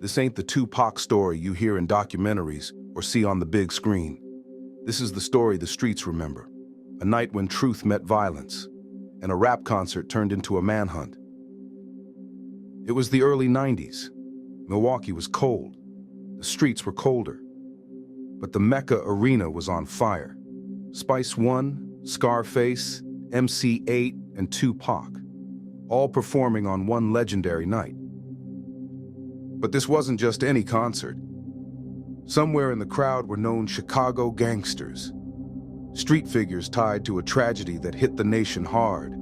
This ain't the Tupac story you hear in documentaries or see on the big screen. This is the story the streets remember. A night when truth met violence, and a rap concert turned into a manhunt. It was the early 90s. Milwaukee was cold. The streets were colder. But the MECCA Arena was on fire. Spice One, Scarface, MC Eiht, and Tupac, all performing on one legendary night. But this wasn't just any concert. Somewhere in the crowd were known Chicago gangsters, street figures tied to a tragedy that hit the nation hard,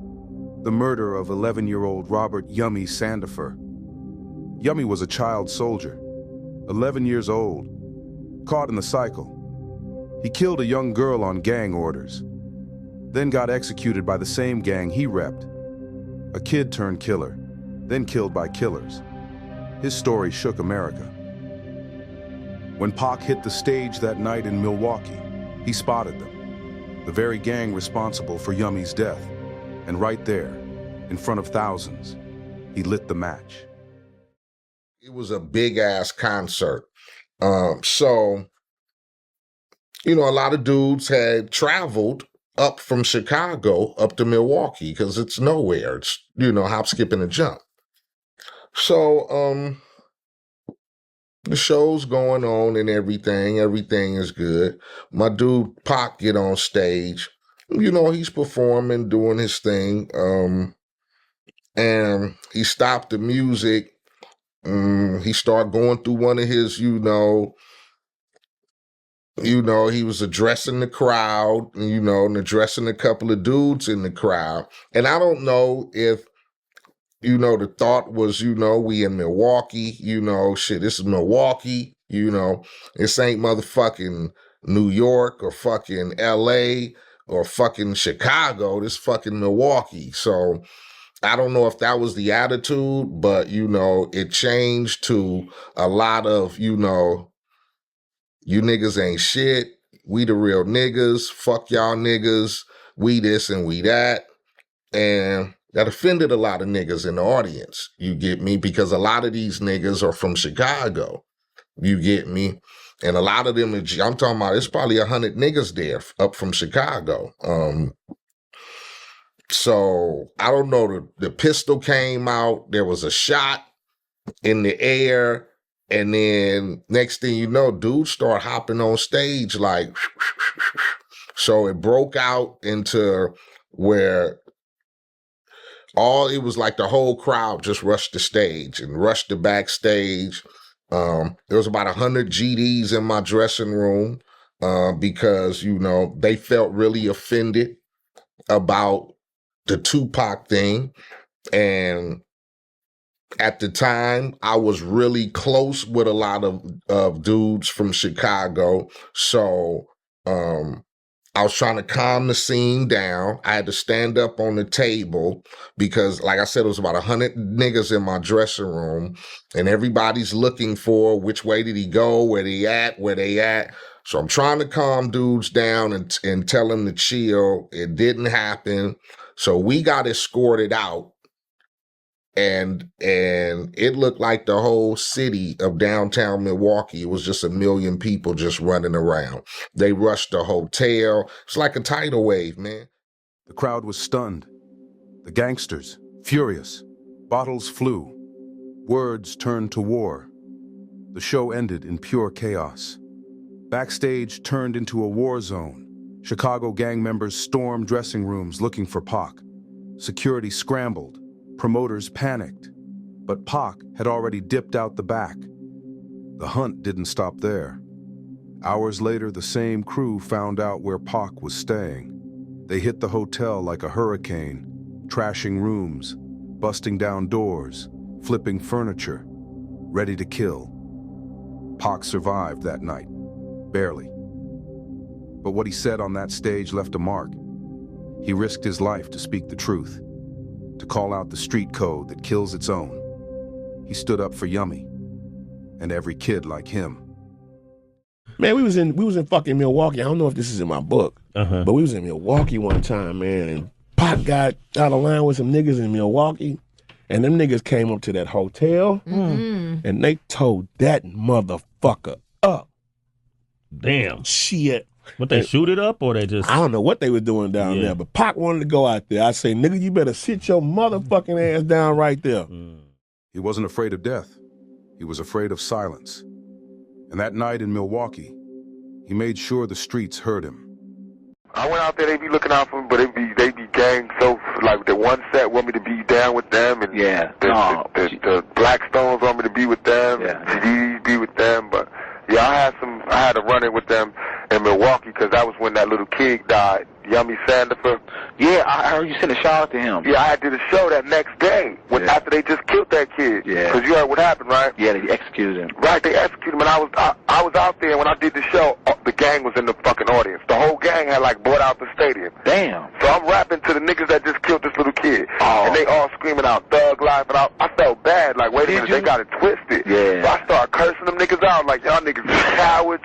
the murder of 11-year-old Robert "Yummy" Sandifer. Yummy was a child soldier, 11 years old, caught in the cycle. He killed a young girl on gang orders, then got executed by the same gang he repped. A kid turned killer, then killed by killers. His story shook America. When Pac hit the stage that night in Milwaukee, he spotted them, the very gang responsible for Yummy's death. And right there, in front of thousands, he lit the match. It was a big-ass concert. So, a lot of dudes had traveled up from Chicago up to Milwaukee because it's nowhere. It's, hop, skip, and a jump. So, the show's going on and everything. Everything is good. My dude Pac get on stage. He's performing, doing his thing. And he stopped the music. He started going through one of his, he was addressing the crowd, and addressing a couple of dudes in the crowd. And I don't know if, the thought was, we in Milwaukee, shit, this is Milwaukee, this ain't motherfucking New York or fucking LA or fucking Chicago, this fucking Milwaukee. So I don't know if that was the attitude, but, it changed to a lot of, you niggas ain't shit. We the real niggas. Fuck y'all niggas. We this and we that. And that offended a lot of niggas in the audience. You get me? Because a lot of these niggas are from Chicago. You get me? And a lot of them, I'm talking about, it's probably 100 niggas there up from Chicago. So I don't know, the pistol came out, there was a shot in the air, and then next thing you know, dudes start hopping on stage like, so it broke out into where it was like the whole crowd just rushed the stage and rushed the backstage. There was about 100 GDs in my dressing room because, they felt really offended about the Tupac thing. And at the time, I was really close with a lot of dudes from Chicago. So I was trying to calm the scene down. I had to stand up on the table because, like I said, it was about 100 niggas in my dressing room, and everybody's looking for which way did he go, where they at. So I'm trying to calm dudes down and tell them to chill. It didn't happen. So we got escorted out, and it looked like the whole city of downtown Milwaukee. It was just 1 million people just running around. They rushed the hotel. It's like a tidal wave, man. The crowd was stunned. The gangsters, furious. Bottles flew. Words turned to war. The show ended in pure chaos. Backstage turned into a war zone. Chicago gang members stormed dressing rooms looking for Pac. Security scrambled. Promoters panicked. But Pac had already dipped out the back. The hunt didn't stop there. Hours later, the same crew found out where Pac was staying. They hit the hotel like a hurricane, trashing rooms, busting down doors, flipping furniture, ready to kill. Pac survived that night, barely. But what he said on that stage left a mark. He risked his life to speak the truth, to call out the street code that kills its own. He stood up for Yummy and every kid like him. Man, we was in fucking Milwaukee. I don't know if this is in my book, but we was in Milwaukee one time, man, and Pac got out of line with some niggas in Milwaukee, And them niggas came up to that hotel and they towed that motherfucker up. Damn. Shit. But they shoot it up or they just... I don't know what they were doing down there, but Pac wanted to go out there. I say, nigga, you better sit your motherfucking ass down right there. He wasn't afraid of death. He was afraid of silence. And that night in Milwaukee, he made sure the streets heard him. I went out there, they be looking out for me, but they be gang, so like the one set want me to be down with them, and the Blackstones want me to be with them, and GDs be with them, but yeah, I had to run it with them in Milwaukee because that was when that little kid died, Yummy Sandifer. Yeah, I heard you sent a shout out to him. Yeah, I had to do the show that next day after they just killed that kid. Yeah. Because you heard what happened, right? Yeah, they executed him. Right, they executed him, and I was out there when I did the show. The gang was in the fucking audience. The whole gang had like bought out the stadium. Damn. So I'm rapping to the niggas that just killed this little kid, and they all screaming out "Thug Life," and I felt bad. Like, wait a minute, they got it twisted. Yeah. So I started cursing them niggas out, like y'all niggas is cowards.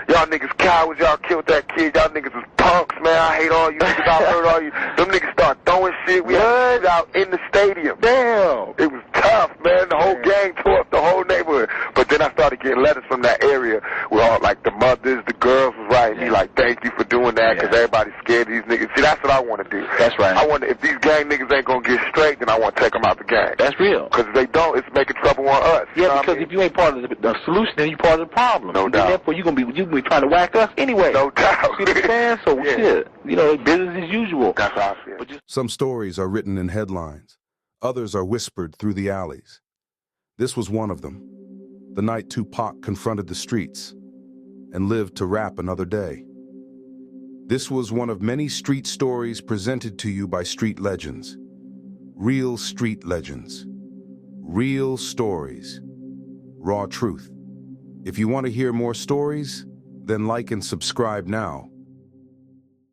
Y'all niggas cowards. Y'all killed that kid. Y'all niggas is punks, man. I hate all you niggas. I heard all you. Them niggas start throwing shit. We had shit out in the stadium. Damn. It was tough, man. The whole gang tore up the whole neighborhood. But then I started getting letters from that area where all like the mothers, the girls was writing me like, thank you for doing that, because everybody's scared of these niggas. See, that's what I want to do. That's right. I wonder if these gang niggas ain't gonna get straight, then I want to take them out the gang. That's real. Because if they don't, it's making trouble on us. Yeah, because if you ain't part of the solution, then you part of the problem. No doubt. And therefore, you gonna be trying to whack us anyway. No doubt. See what I'm saying? So shit, you know, business as usual. That's how I feel. Some stories are written in headlines. Others are whispered through the alleys. This was one of them. The night Tupac confronted the streets and lived to rap another day. This was one of many street stories presented to you by Street Legendz. Real street legends. Real stories. Raw truth. If you want to hear more stories, then like and subscribe now.